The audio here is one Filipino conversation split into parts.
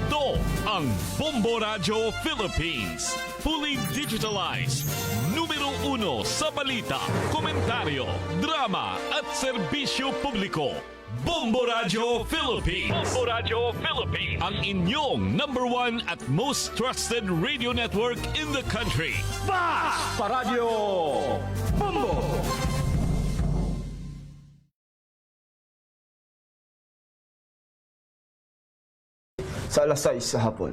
Ito ang Bombo Radio Philippines. Fully digitalized. Numero 1 sa balita, komentaryo, drama at serbisyo publiko. Bombo Radio Philippines. Bombo Radio Philippines. Ang inyong #1 at most trusted radio network in the country. Paradyo Bombo! Sa alas 6 sa hapon.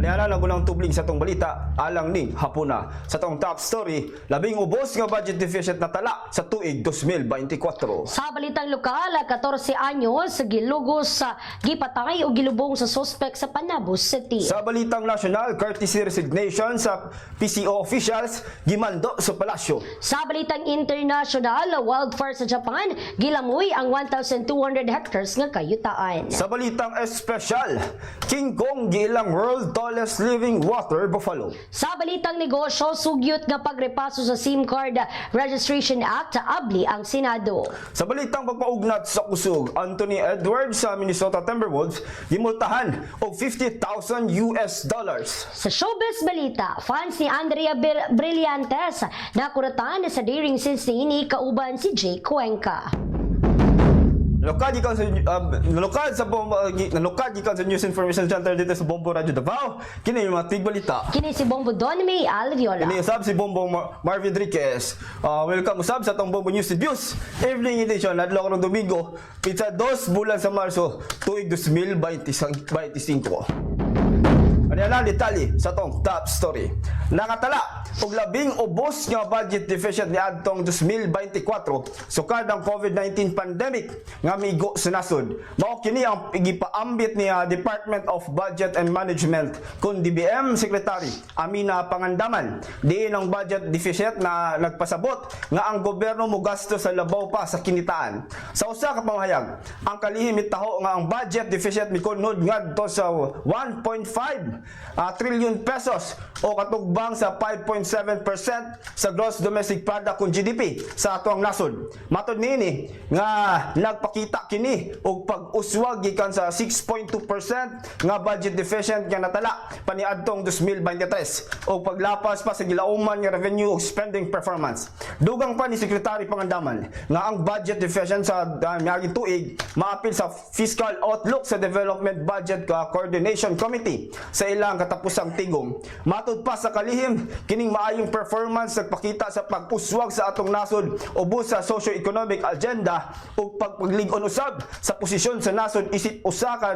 Aniana nagunang tubling sa tong balita alang ning hapuna. Sa tong top story, labing ubos nga budget deficit na tala sa tuig 2024. Sa balitang lokal, 14 anyos gilugos sa gipatay o gilubong sa suspek sa Panabos City. Sa balitang national, courtesy resignation sa PCO officials gimando sa palasyo. Sa balitang international, wildfire sa Japan gilamoy ang 1,200 hectares nga kayutaan. Sa balitang espesyal, King Kong giilang world tallest living water buffalo. Sa balitang negosyo, sugyot nga pagrepaso sa SIM card Registration Act abli ang Senado. Sa balitang pagpaugnat sa kusog, Anthony Edwards sa Minnesota Timberwolves gimultahan og $50,000. Sa showbiz balita, fans ni Andrea Brillantes nakuratan sa daring since ni kauban si Jay Cuenca. Lokal gikan sa News Information Center dito sa Bombo Radio Davao. Kini yung mga tigbalita. Kini si Bombo Don May Alviola. Kini usab si Bombo Marvin Enriquez. Welcome usab sa tong Bombo News Reviews. Evening edition adlaw karong Domingo, pizza 2 bulan sa Marso tuig 2025. Ano lang detalye sa tong top story. Nakatala og labing ubos nga budget deficit ni adtong 2024 sukad ang COVID-19 pandemic nga migo sa nasod. Mao kini ang gipaambit ni Department of Budget and Management kun DBM Secretary Amina Pangandaman. Diin ang budget deficit na nagpasabot nga ang gobyerno mogasto sa labaw pa sa kinitaan. Sa usa ka pamahayag, ang kalihim mitaho nga ang budget deficit mikunod ngadto sa 1.5 trillion pesos o katugbang sa 5.7% sa gross domestic product kung GDP sa atong nasod. Matod niini nga nagpakita kini og pag-uswag gikan sa 6.2% nga budget deficit nga natala paniadtong 2023 o paglapas pa sa gilauman nga revenue ug spending performance. Dugang pa ni Secretary Pangandaman nga ang budget deficit sa miaging tuig maapil sa Fiscal Outlook sa Development Budget Coordination Committee sa ilang katapusang tigom. Matud pa sa kalihim, kining maayong performance nagpakita sa pag-uswag sa atong nasod ubos sa socio-economic agenda ug pagpagligon usab sa posisyon sa nasod isip usa ka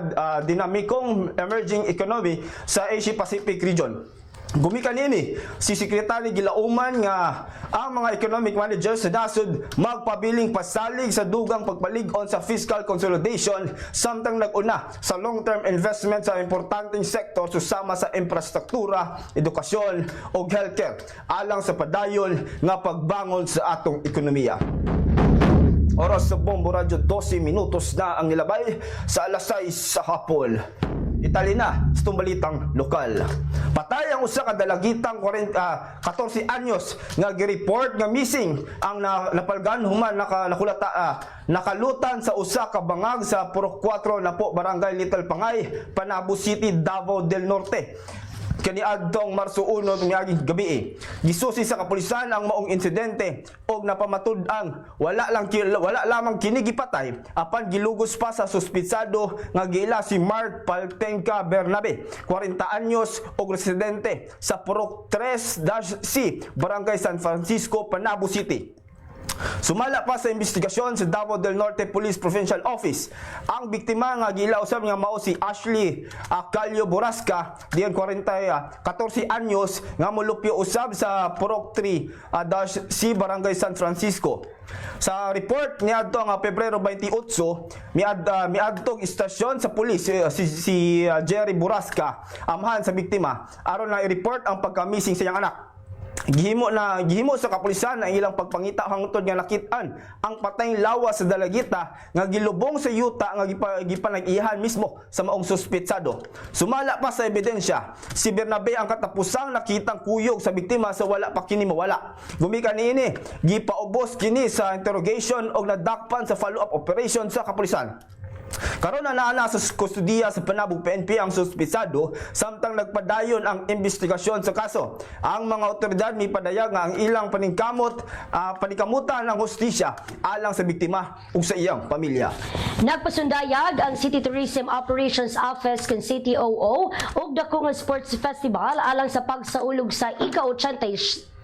dinamikong emerging economy sa Asia Pacific region. Gumikan ini si Secretary gilauman nga ang mga economic managers sa nasod magpabiling pasalig sa dugang pagpalig-on sa fiscal consolidation samtang nag-una sa long-term investment sa importanteng sektor susama sa infrastruktura, edukasyon ug healthcare alang sa padayon nga pagbangon sa atong ekonomiya. Oras sa Bombo Radio 12 minutos na ang nilabay sa alas 6 sa hapon. Itali na sa balitang lokal. Patay ang usa ka dalagitang 14 anyos nga gireport nga missing ang napalgan human nakalutan sa usa ka bangag sa Purok 4 na po Barangay Little Pangay, Panabos City, Davao del Norte. Kaniadtong Marso 1 miaging gabi. Gisusi sa kapulisan ang maong insidente og napamatud-ang wala lamang kini gipatay apan gilugos pa sa suspitsado nga giila si Mark Paltenca Bernabe, 40 anyos og residente sa Purok 3-C, Barangay San Francisco, Panabos City. Sumala pa sa investigasyon sa Davao del Norte Police Provincial Office. Ang biktima nga giila usab nga mao si Ashley Calio Borasca, diyan 14 anyos nga molupyo usab sa Purok 3-C Barangay San Francisco. Sa report niadto nga Pebrero 28, miadtong istasyon sa pulis si Jerry Borasca amhan sa biktima aron na i-report ang pagka-missing sa iyang anak. Gihimo sa kapulisan ang ilang pagpangita hangtod nga nakitaan ang patayng lawas sa dalagita nga gilubong sa yuta nga gipanag-ihan mismo sa maong suspetsado. Sumala pa sa ebidensya, si Bernabe ang katapusang nakitang kuyog sa biktima sa wala pa kini mawala. Gumikan niini, gipaubos kini sa interrogation og nadakpan sa follow-up operation sa kapulisan. Karon na naana sa kustudiya sa panabog PNP ang suspisado samtang nagpadayon ang investigasyon sa kaso. Ang mga otoridad may padayag nga ang ilang panikamutan ng hustisya alang sa biktima ug sa iyang pamilya. Nagpasundayag ang City Tourism Operations Office kan CTOO ug dako nga sports festival alang sa pagsaulog sa ika-88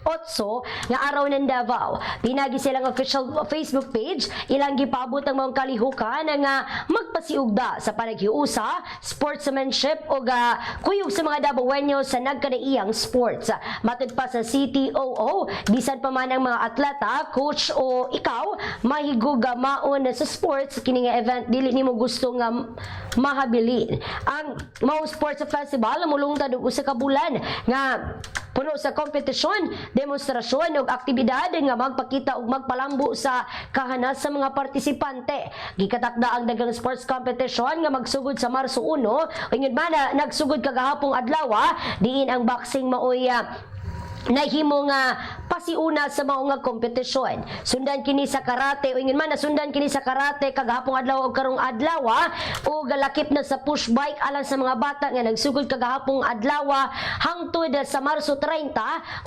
nga araw ng Davao. Pinagi silang official Facebook page, ilang gipabot ang mga kalihukan nga magpasiugda sa panaghiusa, sportsmanship o kuyog sa mga Davaoenyo sa nagkadaiyang sports. Matod pa sa CTOO, bisan pa man ang mga atleta, coach o ikaw, mahiguga maon sa sports, kini nga event dili nimo gusto nga mahabilin. Ang Mau Sports Festival mulungtad og usa ka bulan nga puno sa kompetisyon, demonstrasyon ug aktibidad nga magpakita ug magpalambo sa kahanas sa mga partisipante. Gikatakda ang daghang sports competition nga magsugod sa Marso 1, ingid man nagsugod kagahapong adlaw, diin ang boxing maoy nahimo nga pasiuna sa mao nga kompetisyon. Sundan kini sa karate o ingin man sundan kini sa karate kagahapong adlaw o karong adlaw o galakip na sa push bike alang sa mga bata nga nagsugod kagahapong adlaw hangtod sa Marso 30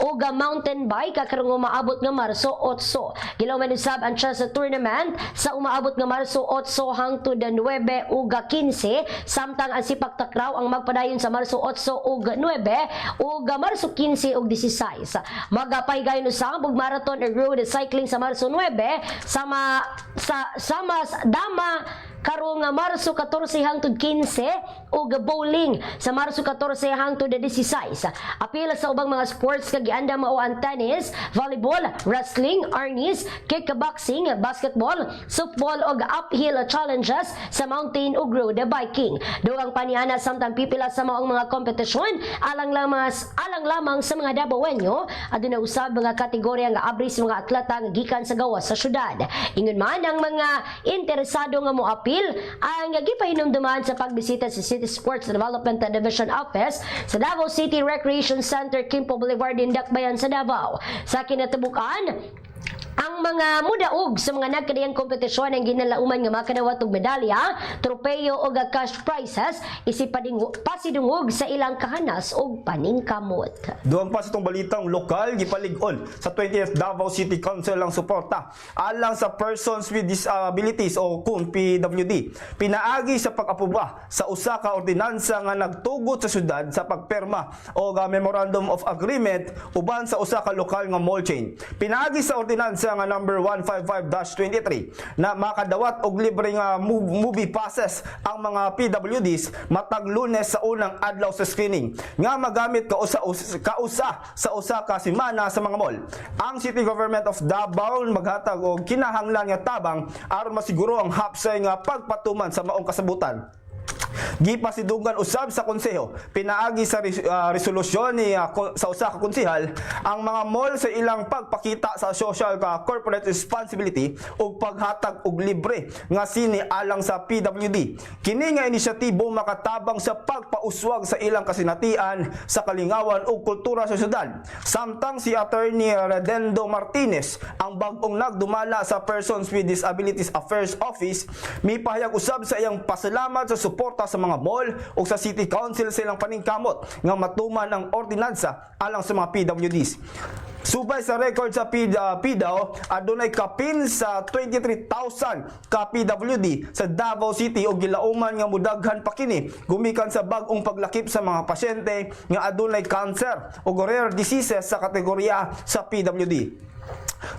o mountain bike karong umaabot nga Marso 8. Gilaw man usab ang chess tournament sa umaabot nga Marso 8 hangtod 9 ug 15 samtang ang sipak takraw ang magpadayon sa Marso 8 ug 9 ug Marso 15 ug 16. Magapaygayon usab og marathon or road cycling sa Marso 9 sama dama karong Marso 14 hangtod 15 ug bowling sa Marso 14 hangtod 16. Apil sa ubang mga sports kag gianda mao ang tennis, volleyball, wrestling, arnis, kickboxing, basketball, softball ug uphill challenges sa mountain ug road biking. Dugang paniana samtang pipila sa maong mga kompetisyon alang lamang sa mga Davaoenyo aduna usab mga kategorya nga abri sa mga atleta nga gikan sa gawas sa syudad. Ingon man ang mga interesado nga moapil ang gipahinumduman sa pagbisita sa City Sports Development Division Office sa Davao City Recreation Center, Kimpo Boulevard, Dakbayan sa Davao. Sa kinatubukan, ang mga mudaog sa mga nagkadiyang kompetisyon ang ginalauman nga makanawat og medalya, tropeyo o cash prizes isip pasidungog sa ilang kahanas og paningkamot. Duang pa sa itong balitang lokal, gipalig-on sa 20th Davao City Council ang suporta alang sa Persons with Disabilities o KUN PWD. Pinaagi sa pag-aproba sa usa ka ordinansa nga nagtugot sa syudad sa pagperma o Memorandum of Agreement uban sa usa ka lokal nga mall chain. Pinaagi sa ordinansa nga number 155-23 na makadawat og libre nga movie passes ang mga PWDs matag Lunes sa unang adlaw sa screening nga magamit kausa sa usa ka semana sa mga mall. Ang City Government of Davao maghatag og kinahanglan nga tabang aron masiguro ang hapsay nga pagpatuman sa maong kasabutan. Gipasidugan usab sa konseho pinaagi sa resolusyon ni sa usa ka konsehal ang mga mall sa ilang pagpakita sa social corporate responsibility ug paghatag og libre nga sini alang sa PWD. Kini nga inisyatibo makatabang sa pagpauswag sa ilang kasinatian sa kalingawan ug kultura sa syudad. Samtang si Attorney Redendo Martinez ang bag-ong nagdumala sa Persons with Disabilities Affairs Office mipahayag usab sa iyang pasalamat sa suporta sa mga mall o sa City Council sa ilang paningkamot nga matuman ang ordinansa alang sa mga PWDs. Subay sa record sa PDAO, adunay kapin sa 23,000 ka PWD sa Davao City o gilauman nga mudaghan pa kini gumikan sa bag-ong paglakip sa mga pasyente nga adunay cancer o rare diseases sa kategorya sa PWD.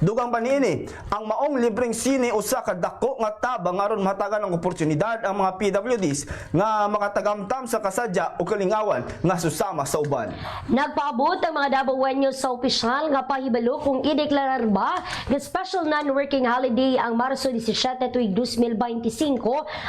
Dugang pa niini, ang maong libreng sine usa ka dako nga tabang aron mahatagan ang oportunidad ang mga PWDs nga makatagamtam sa kasadya o kalingawan nga susama sa uban. Nagpaabot ang mga Davaoenyo sa opisyal nga pahibalo kung ideklarar ba nga special non-working holiday ang Marso 17 tuig 2025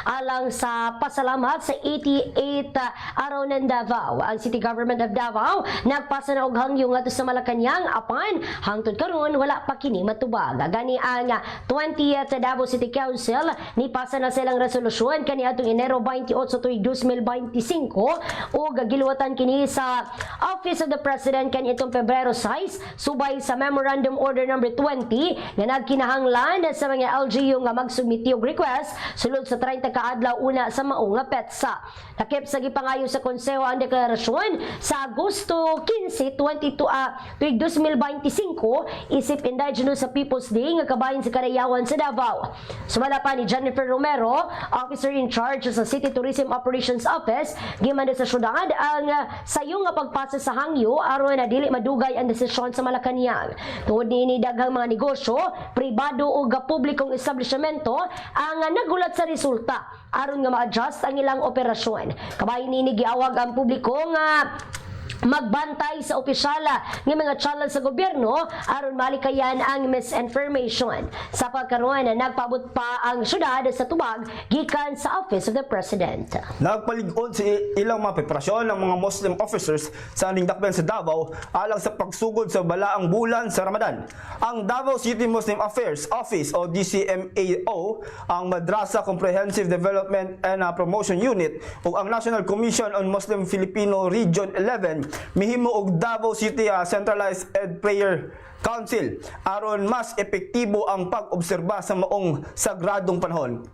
alang sa pasalamat sa 88 araw ng Davao. Ang City Government of Davao nagpasa na og hangyo ngadto sa Malacañang apan hangtod karon wala pa kini matubag. Gani ang 20th Davao City Council ni pasa na silang resolusyon kani atong Enero 28 tuig 2025 ug giluwatan kini sa Office of the President kani itong Pebrero 6 subay sa Memorandum Order number 20 nga nagkinahanglan sa mga LGU nga magsubmiti og request sulod sa 30 ka adlaw una sa mao nga petsa. Takip sa gipangayo sa Konseho ang deklarasyon sa Agosto 15, tuig 2025 isip Indigenous sa People's Day nga kabahin sa Karayawan sa Davao. Sumala pa ni Jennifer Romero, Officer in Charge sa City Tourism Operations Office, gimanda sa syudad ang sayo nga pagpasa sa hangyo aron na dili madugay ang desisyon sa Malacañang. Tungod niini daghang mga negosyo, pribado o publikong establishmento ang nagulat sa resulta aron nga ma-adjust ang ilang operasyon. Kabahin niini giawag ang publiko nga magbantay sa opisyal ng mga channel sa gobyerno aron malikayan ang misinformation. Sa pagkaroon nagpaabot pa ang syudad sa tubag gikan sa Office of the President. Nagpalig-on sa ilang mga preparasyon ng mga Muslim officers sa Ningdakben sa Davao alang sa pagsugod sa balaang bulan sa Ramadan. Ang Davao City Muslim Affairs Office o DCMAO, ang Madrasa Comprehensive Development and Promotion Unit ug ang National Commission on Muslim Filipino Region 11 mihimo og Davao City Centralized Ed Prayer Council aron mas epektibo ang pag-obserba sa maong sagradong panahon.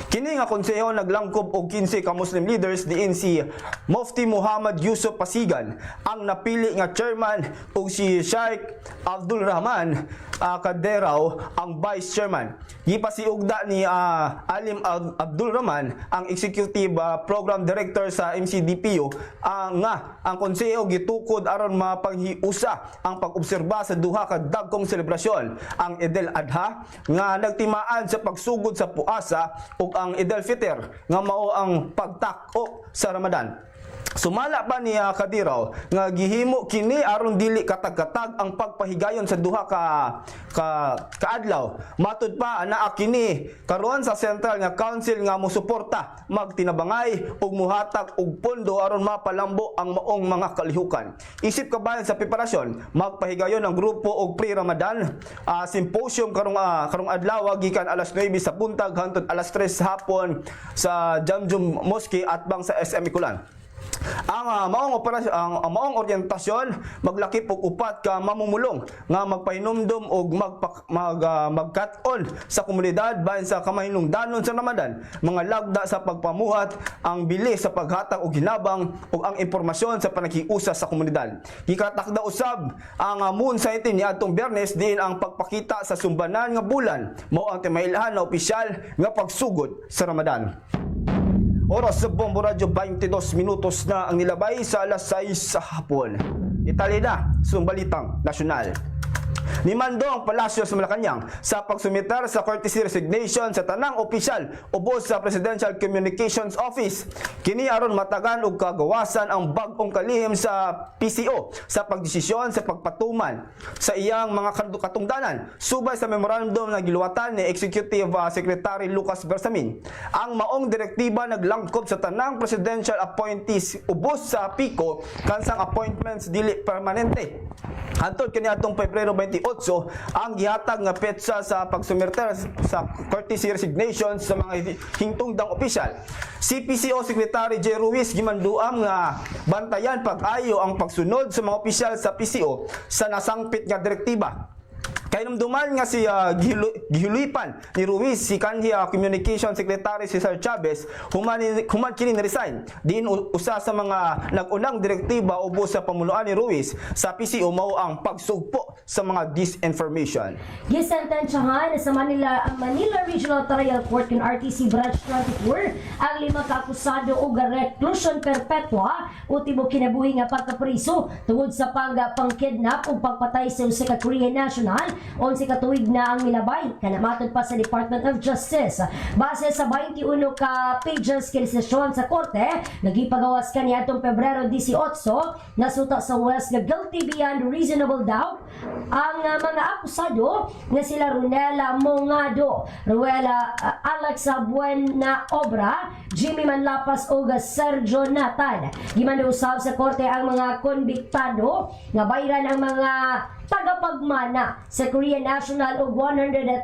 Kini nga konseho naglangkob og 15 ka Muslim leaders diin si Mufti Muhammad Yusuf Pasigan ang napili nga chairman ug si Sheikh Abdul Rahman Kaderaw ang vice chairman. Gipasiugda ni Alim Abdul Rahman ang executive program director sa MCDPO nga ang konseho gitukod aron mapanghiusa ang pag-obserba sa duha ka dagkong selebrasyon, ang Eid al-Adha nga nagtimaan sa pagsugod sa puasa ug ang Eid al-Fitr nga mao ang pagtak-o sa Ramadan. Sumala pa ni Kadiraw nga gihimo kini aron dili katag-katag ang pagpahigayon sa duha kaadlaw. Matud pa anaa kini karon sa Central nga Council nga mosuporta magtinabangay ug muhatag og pondo aron mapalambo ang maong mga kalihukan. Isip kabayan sa preparasyon, magpahigayon ang grupo og pre-Ramadan symposium karong adlaw gikan alas 9 sa buntag hangtod alas 3 hapon sa Jamjum Mosque atbang sa SM Ikulan. Ang maong oryentasyon maglakip og upat ka mamumulong nga magpahinumdom og magkat-on sa komunidad bahin sa kamahinungdanon sa Ramadan, mga lagda sa pagpamuhat, ang bilis sa paghatag og hinabang ug ang impormasyon sa panakiusa sa komunidad. Gikatakda usab ang moon sighting niadtong Biyernes diin ang pagpakita sa sumbanan nga bulan mao ang timailhan na opisyal nga pagsugod sa Ramadan. Oras sa Bombo Radio, 22 minutos na ang nilabay sa alas 6 sa hapon. Itali na sa balitang nasyonal. Nimando ang palasyo sa Malacañang sa pagsumitar sa courtesy resignation sa tanang opisyal ubos sa Presidential Communications Office. Kini aron matagan og kagawasan ang bag-ong kalihim sa PCO sa pagdesisyon sa pagpatuman sa iyang mga katungdanan subay sa memorandum na giluwatan ni Executive Secretary Lucas Bersamin. Ang maong direktiba naglangkob sa tanang presidential appointees ubos sa PICO kansang appointments dili permanente. Hantod kaniadtong Pebrero 28 ang gihatag nga petsa sa pagsumirter sa courtesy resignation sa mga hingtungdang opisyal. Si PCO Secretary J. Ruiz gimanduam nga bantayan pag-ayo ang pagsunod sa mga opisyal sa PCO sa nasangpit nga direktiba. Kay namduman nga si gihuluipan ni Ruiz si kanhi Communication Secretary Cesar Chavez human kini resign diin usa sa mga nag-unang direktiba ubos sa pamunuan ni Ruiz sa PCO mao ang pagsugpo sa mga disinformation. Gisentensyahan sa Manila Regional Trial Court in RTC Branch 24 ang 5 kaakusado og reclusion perpetua o tibok kinabuhi nga pagkapriso tungod sa pangkidnap o pagpatay sa usa ka Korean national 11 katuig na ang milabay kanamatod pa sa Department of Justice. Base sa 21 ka pages kinisesyon sa korte, nagipagawas kaniadtong Pebrero 18 nasuta sa West nga guilty beyond reasonable doubt ang mga akusado nga sila Ronela Mongado, Alex Buena Obra, Jimmy Manlapas ug Sergio Nathan. Gimanusab sa korte ang mga konbiktado nga bayran ang mga tagapagmana sa Korean National og 100,000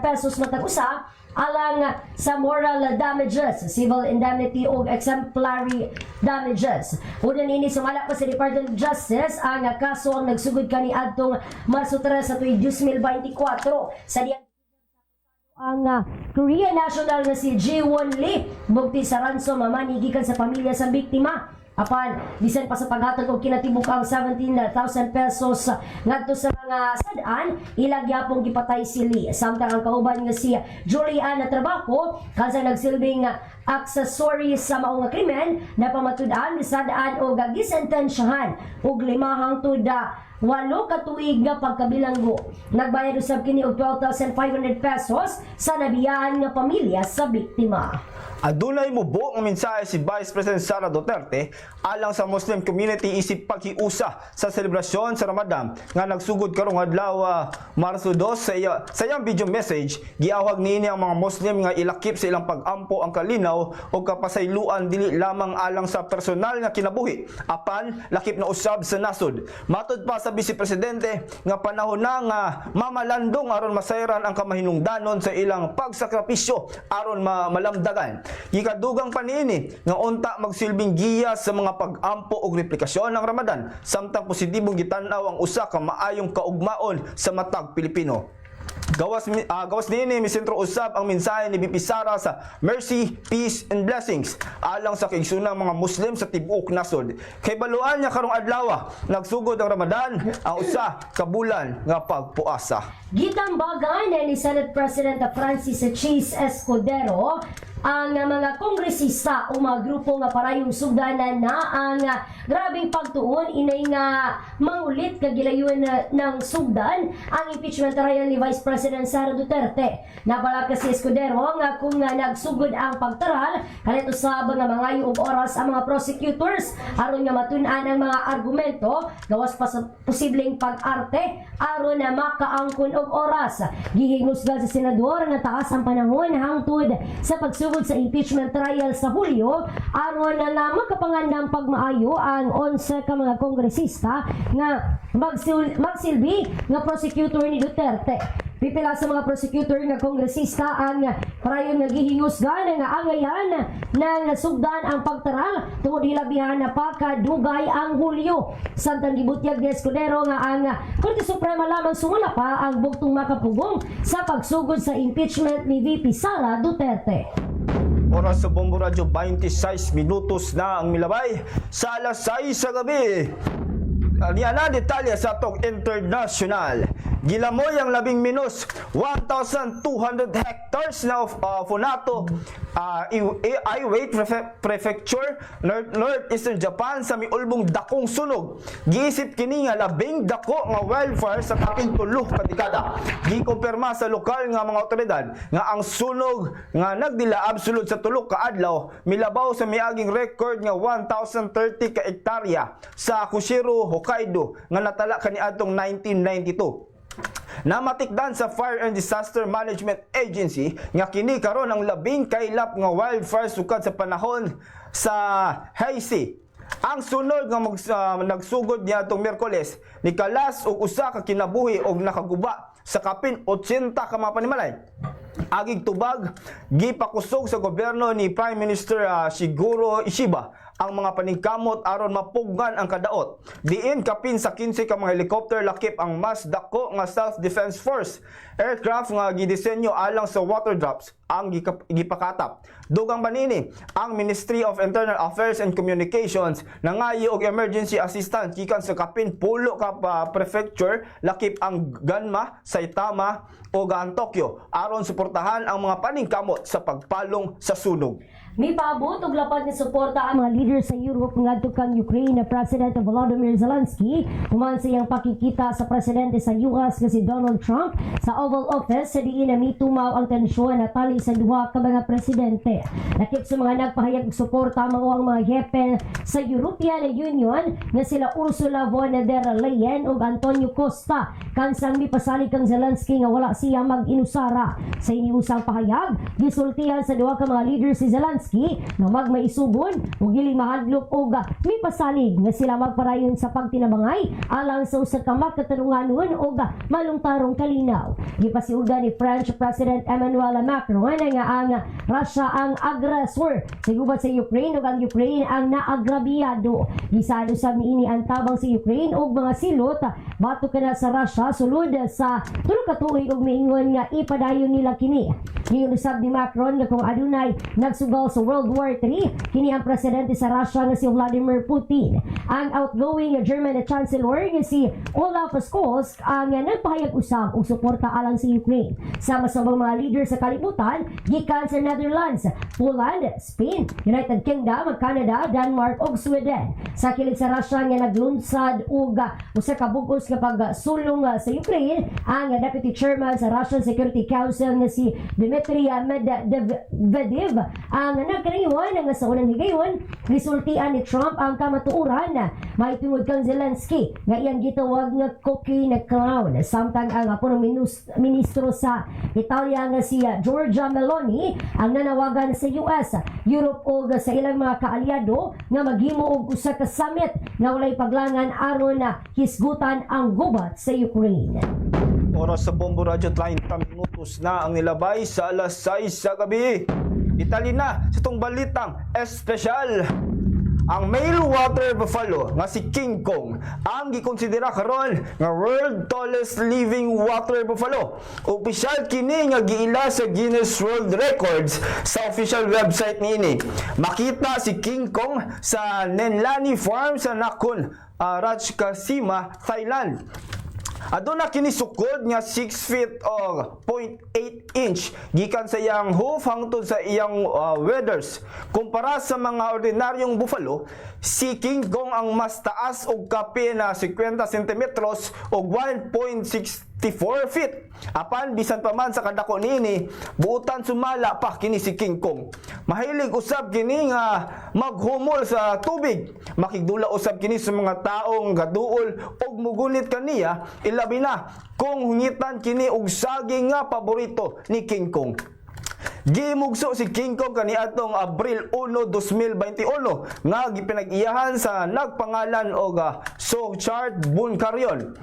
pesos matag usa alang sa moral damages, civil indemnity o exemplary damages. Una nini sumala pa sa Department of Justice ang kaso ang nagsugod kaniadtong Marso 3 sa tuig 2024 sa diyang ang Korean national na si Ji-won Lee bugti sa ransom mamanigikan sa pamilya sa biktima. Apan, bisan pa sa paghatag og kinatibuk ang 17,000 pesos ngadto sa mga sad-an, ilagyapong gipatay si Lee. Samtang ang kauban nga si Juliana Trabaco, kansa nagsilbing accessory sa mao nga krimen, napamatud-an sad-an o gisentensyahan og 5 hangtod 8 ka tuig nga pagkabilanggo. Nagbayad usab kini og 12,500 pesos sa nabiyaan nga pamilya sa biktima. Adunay mubo ang mensahe si Vice President Sara Duterte alang sa Muslim community isip paghiusa sa selebrasyon sa Ramadan nga nagsugod karong adlaw Marso 2 sa iyang video message. Giawag niini ang mga Muslim nga ilakip sa ilang pag-ampo ang kalinaw o kapasayloan dili lamang alang sa personal nga kinabuhi apan lakip na usab sa nasod. Matud pa sa Vice Presidente nga panahon na nga mamalandong aron masayran ang kamahinungdanon sa ilang pagsakripisyo aron malamdagan. Gikadugang panini nga unta magsilbing giya sa mga pag-ampo og replikasyon ng Ramadan samtang positibong gitanaw ang usa ka maayong kaugmaon sa matag Pilipino. Gawas niini misentro usab ang mensahe ni BP Sara sa mercy, peace and blessings alang sa kaigsunang mga Muslim sa tibuok nasod. Kay baluan niya karong adlaw nagsugod ang Ramadan ang usa ka bulan nga pagpuasa. Gitambagan ni Senate President Francis Cheese Escudero ang mga kongresista o mga grupo nga parayong sugdanan na ang grabing pagtuon inay nga mangulit kagilayuan ng sugdan ang impeachment trial ni Vice President Sara Duterte. Nabala kasi Escudero nga kung nagsugod ang pagtaral kalit usab nga mga og oras ang mga prosecutors aron nga matun-an ang mga argumento gawas pa sa posibleng pag-arte aron na makaangkon og oras. Gihingusgan sa senador nga taas ang panahon hangtod sa pagsugod sa impeachment trial sa Hulyo aron na makapangandang pagmaayo ang 11 ka mga kongresista nga magsilbi nga prosecutor ni Duterte. Pipila sa mga prosecutor nga kongresista ang parayon nga gihingusgan nga angayan ng sugdan ang pagtaral tungod hilabihan na pakadugay ang Hulyo. Samtang gibutyag ni Escudero nga ang Korte Suprema lamang sumula pa ang bugtong makapugong sa pagsugod sa impeachment ni VP Sara Duterte. Oras sa Bombo Radio, 26 minutos na ang milabay sa alas 6 sa gabi. Niya na detalye sa atong international. Gilamoy ang labing minus 1,200 hectares na Funato Iwate Prefecture, Northeastern Japan sa miulbong dakong sunog. Giisip kini nga labing dako nga wildfire sa kapin 3 ka dekada. Gikumpirma sa lokal nga mga otoridad nga ang sunog nga nagdilaab sulod sa 3 ka adlaw milabaw sa miaging record nga 1,030 ka hektarya sa Kushiro, Hokkaido nga natala kaniadtong 1992. Namatikdan sa Fire and Disaster Management Agency nga kini karon ang labing kailap nga wildfire sukad sa panahon sa Heisei. Ang sunog nga nagsugod niadtong Miyerkules nikalas og usa ka kinabuhi og nakaguba sa kapin 80 ka mga panimalay. Agig tubag gipakusog sa gobyerno ni Prime Minister Shigeru Ishiba ang mga paningkamot aron mapugnan ang kadaot. Diin kapin sa 15 ka mga helicopter lakip ang mas dako nga Self-Defense Force aircraft nga gidisenyo alang sa water drops ang gipakatap. Dugang banini ang Ministry of Internal Affairs and Communications nangayo og emergency assistance gikan sa kapin 10 ka prefecture lakip ang Ganma, Saitama o Tokyo aron suportahan ang mga paningkamot sa pagpalong sa sunog. May paabot og lapad nga suporta ang mga leader sa Europe ngadto kang Ukraine na President Volodymyr Zelensky human sa iyang pakikita sa presidente sa US nga si Donald Trump sa Oval Office sa diin na mitumaw ang tensyon na tali sa duha ka mga presidente. Nakip sa mga nagpahayag og suporta mao ang mga hepe sa European Union nga sila Ursula von der Leyen ug Antonio Costa kansang mipasalig kang Zelensky nga wala siya mag-inusara. Sa iniusang pahayag, gisultihan sa duha ka mga leader si Zelensky na magmaisubon ug dili mahadlok og mipasalig nga sila magparayon sa pagtinabangay alang sa usa ka makatarunganon og malungtarong kalinaw. Gipasiugan ni French President Emmanuel Macron nga ang Russia ang agresor sigubad sa Ukraine ug ang Ukraine ang naagrabiyado. Gisado sa niini ang tabang sa Ukraine og mga silot batok kana sa Russia sulod sa tulo ka tuig og miingon nga ipadayon nila kini. Giyon usab ni Macron nga kung adunay nagsugal sa World War III, kini ang presidente sa Russia nga si Vladimir Putin. Ang outgoing German Chancellor nga si Olaf Scholz ang nagpahayag usab og suporta alang sa Ukraine. Sama sa mga leader sa kalibutan, gikan sa Netherlands, Poland, Spain, United Kingdom, Canada, Denmark ug Sweden. Sa kilid sa Russia nga naglunsad og usa ka bug-os nga pagsulong sa Ukraine, ang Deputy Chairman sa Russian Security Council nga si Dmitry Medvedev ang nagkarayon nga sa unang higayon resultian ni Trump ang kamatuoran maitungod kang Zelensky nga iyang gitawag nga cocaine clown samtang ang punong ministro sa Italia nga si Giorgia Meloni ang nanawagan sa US, Europe ug sa ilang mga kaalyado nga maghimo og usa ka summit nga walay paglangan aron na hisgutan ang gubat sa Ukraine. Oras sa Bombo Radio, 30 minutos na ang nilabay sa alas 6 sa gabi. Itali na sa itong balitang espesyal. Ang male water buffalo nga si King Kong ang gikonsidera karon nga world tallest living water buffalo. Opisyal kini nga giila sa Guinness World Records sa official website niini. Makita si King Kong sa Nenlani Farm sa Nakhon Ratchasima, Thailand. Aduna kini sukod nga 6 feet o 0.8 inch gikan sa iyang hoof hangtod sa iyang withers. Kumpara sa mga ordinaryong buffalo, si King Kong ang mas taas og kape na 50 cm o 1.64 feet. Apan bisan pa man sa kadako niini, buutan sumala pa kini si King Kong. Mahilig usab kini nga maghumol sa tubig. Makigdula usab kini sa mga taong gaduol og mugunit kaniya, ilabi na kung hungitan kini og saging nga paborito ni King Kong. Gimugso si King Kong kaniadtong Abril 1, 2021 nga gipinag-iyahan sa nagpangalan og Sochart Bunkaryon.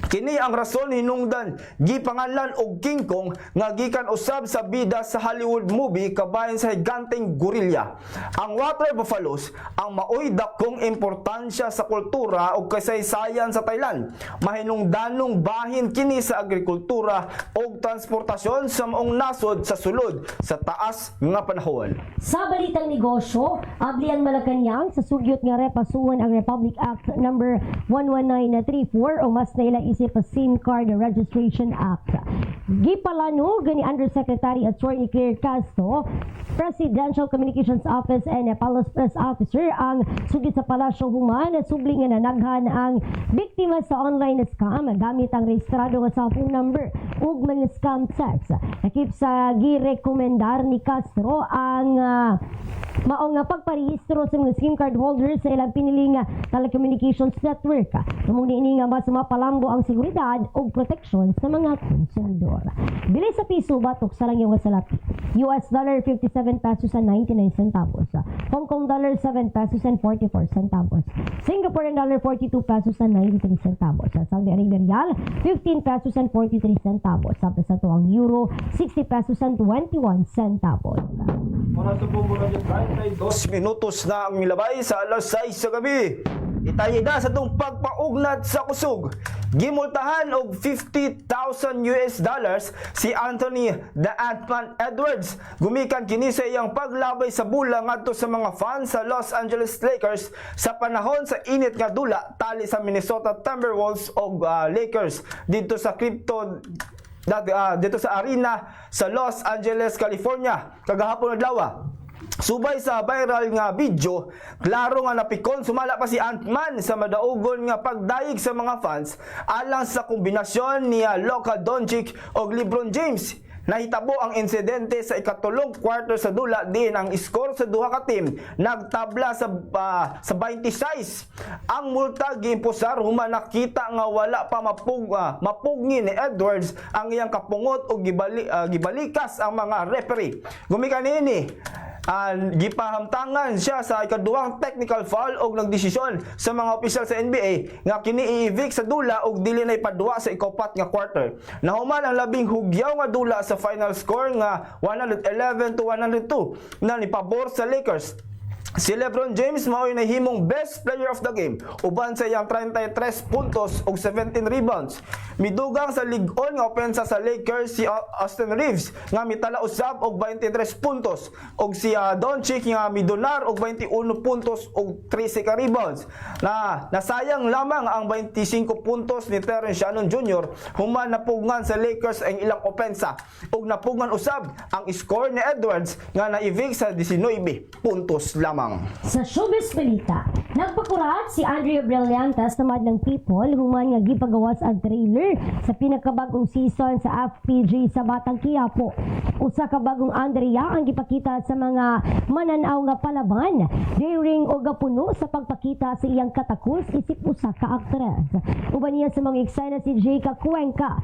Kini ang rason hinungdan gipangalan og King Kong nga gikan usab sa bida sa Hollywood movie kabahin sa higanteng gorilla. Ang water buffaloes ang maoy dakong importansya sa kultura ug kasaysayan sa Thailand. Mahinungdanong bahin kini sa agrikultura ug transportasyon sa maong nasod sa sulod sa taas nga panahon. Sa balitang negosyo, abli ang Malacañang sa sugyot nga repasuon ang Republic Act number 11934 o mas naila isip a SIM Card Registration Act. Gipalano gani Undersecretary Attorney Claire Castro, Presidential Communications Office and Palace Press Officer ang sugid sa Palasyo Human subli nga nanaghan ang biktima sa online scam gamit ang rehistrado nga cellphone number ug mga scam text. Nakip sa girekomendar ni Castro ang maong pagparehistro sa mga SIM card holders sa ilang piniling telecommunications network. Tumong niini nga mas mapalambo ang seguridad o proteksyon sa mga konsumidor. Bili sa piso batok sa lang yung salapi. US dollar 57 pesos and 99 centavos. Hong Kong dollar 7 pesos and 44 centavos. Singaporean dollar 42 pesos and 93 centavos. Saudi Arabia Real 15 pesos and 43 centavos. Sa tuwang euro 60 pesos and 21 centavos. Oras sa Bombo Radio, 32 minutos na ang milabay sa alas 6 sa gabi. Itaye na sa itong pagpaugnat sa kusog. Gimultahan og $50,000 si Anthony the Ant-Man Edwards. Gumikan kini sa iyang paglabay sa bula ngadto sa mga fans sa Los Angeles Lakers sa panahon sa init nga dula tali sa Minnesota Timberwolves og Lakers dito sa dito sa arena sa Los Angeles, California kagahapon adlaw. Subay sa viral nga video, klaro nga napikon sumala pa si Ant-Man sa madaugon nga pagdayeg sa mga fans alang sa kombinasyon ni Luka Doncic og LeBron James. Nahitabo ang insidente sa ikatulong quarter sa dula din ang score sa duha ka team nagtabla sa 26. Ang multa giimposar human nakita nga wala pa mapugni ni Edwards ang iyang kapungot ug gibalikas ang mga referee. Gumikan niini gipahamtangan siya sa ikaduhang technical foul og nagdesisyon sa mga opisyal sa NBA nga kini i-evict sa dula og dili na ipadua sa ikaupat nga quarter. Nahuman ang labing hugyaw nga dula sa final score nga 111-102 na nipabor sa Lakers. Si LeBron James mao'y nahimong best player of the game uban sa iyang 33 puntos ug 17 rebounds. Midugang sa lig-on nga opensa sa Lakers si Austin Reeves nga mitala usab og 23 puntos ug si Doncic nga midonar og 21 puntos ug 13 ka rebounds. Nasayang lamang ang 25 puntos ni Terrence Shannon Jr. human napugngan sa Lakers ang ilang opensa ug napugngan usab ang score ni Edwards nga na-evict sa 19 puntos lamang. Sa showbiz balita, nagpakurat si Andrea Brillantes tamad ng People human nga gipagawas ang trailer sa pinakabagong season sa FPJ sa Batang Quiapo. Usa ka bagong Andrea ang gipakita sa mga mananaw nga palaban, daring o gapuno sa pagpakita sa iyang katakos isip usa ka aktres. Uban niya sa mga eksena si Jayka Cuenca,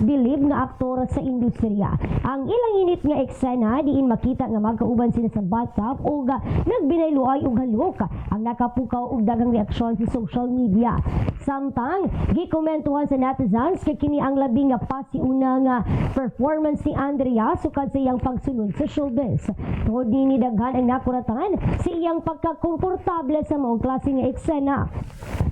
bilib nga aktor sa industriya. Ang ilang init nga eksena diin makita nga magkauban sila sa bathtub o nagbinayluay og halok ang nakapukaw og daghang reaksyon sa social media. Samtang gikomentuhan sa netizens kay kini ang labing nga pasiuna nga performance ni Andrea sukad sa iyang pagsunod sa showbiz. Tungod ni daghan ang nakuratan sa iyang pagkakomportable sa maong klase nga eksena.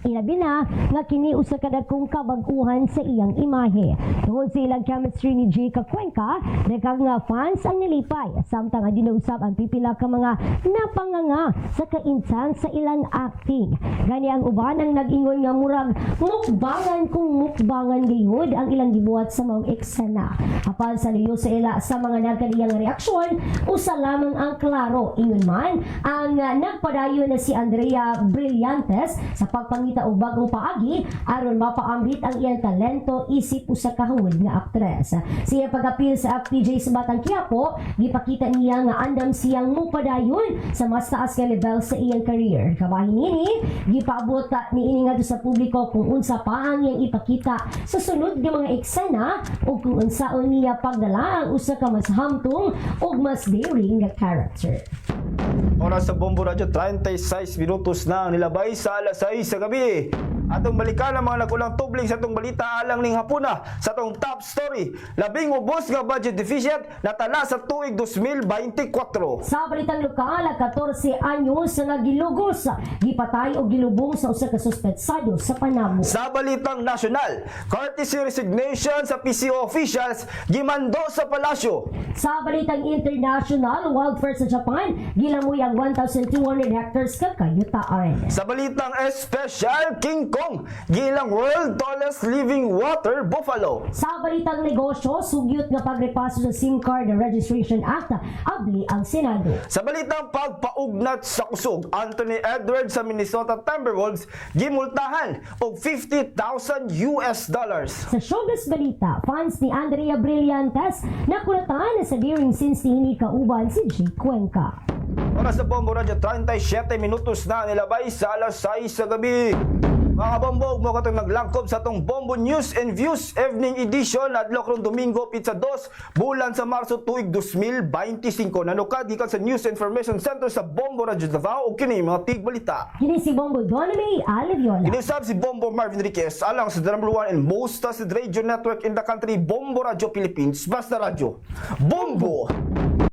Ilabi na nga kini usa ka dagkong kabag-uhan sa iyang imahe. Tungod sa ilang chemistry ni Jayka Cuenca, daghang nga fans ang nalipay. Samtang adinausab ang pipila ka mga napanganga sa ka-intense sa ilang acting. Gani ang uban ang nag-ingon nga murag mukbangan kung mukbangan gayud ang ilang gibuhat sa mga eksena. Apan sa liyo sa ila sa mga nagkaniyang reaksyon, usa lamang ang klaro. Ingon man ang nagpadayon na si Andrea Brillantes sa pagpangita og bagong paagi aron mapaambit ang iyang talento isip usa ka hangod nga aktres. Siya pag-apil sa FPJ sa Batang Quiapo, gipakita niya nga andam siyang mupadayon sa mas taas nga level sa iyang career. Kabahin nini, gipaabot niini ngadto sa publiko kung unsa pa ang iyang ipakita sa sunod nga mga eksena o kung unsaon niya pagdala ang usa ka mas hamtong ug mas daring nga character. Oras sa Bombo Radio, 36 minutos na ang nilabay sa alas 6 sa gabi. Atong balikan ang mga nagulang tubling sa atong balita alang ning hapuna sa atong top story. Labing ubos nga budget deficit natala sa tuig 2024. Sa balitang lokal, 14 anyos nga gilugos, gipatay o gilubong sa usa ka suspetsado sa Panabo. Sa balitang nasyonal, courtesy resignation sa PCO officials gimando sa palasyo. Sa balitang international, wildfire sa Japan, gilamoy ang 1,200 hectares ka kayutaan. Sa balitang special, King Kong gilang world tallest living water buffalo. Sa balitang negosyo, sugyot nga pagrepaso sa SIM Card Registration Act, abli ang Senado. Sa balitang pagpaugnat sa kusog, Anthony Edwards sa Minnesota Timberwolves gimultahan og $50,000. Sa showbiz balita, fans ni Andrea Brillantes nakulatan sa daring scenes ni kauban si Jay Cuenca. Oras sa Bombo Radio, 37 minutos na nilabay sa alas 6 sa gabi. Mga bombog mo katong naglangkob sa atong Bombo News and Views Evening Edition adlaw karong Domingo pizza 2 bulan sa Marso tuig 2025. Nanukad gikan sa News Information Center sa Bombo Radio Davao ug kini mga tigbalita. Kini si Bombo Doname Aliviola. Inusab si Bombo Marvin Enriquez alang sa number 1 and most trusted radio network in the country, Bombo Radio Philippines. Basta Radio Bombo!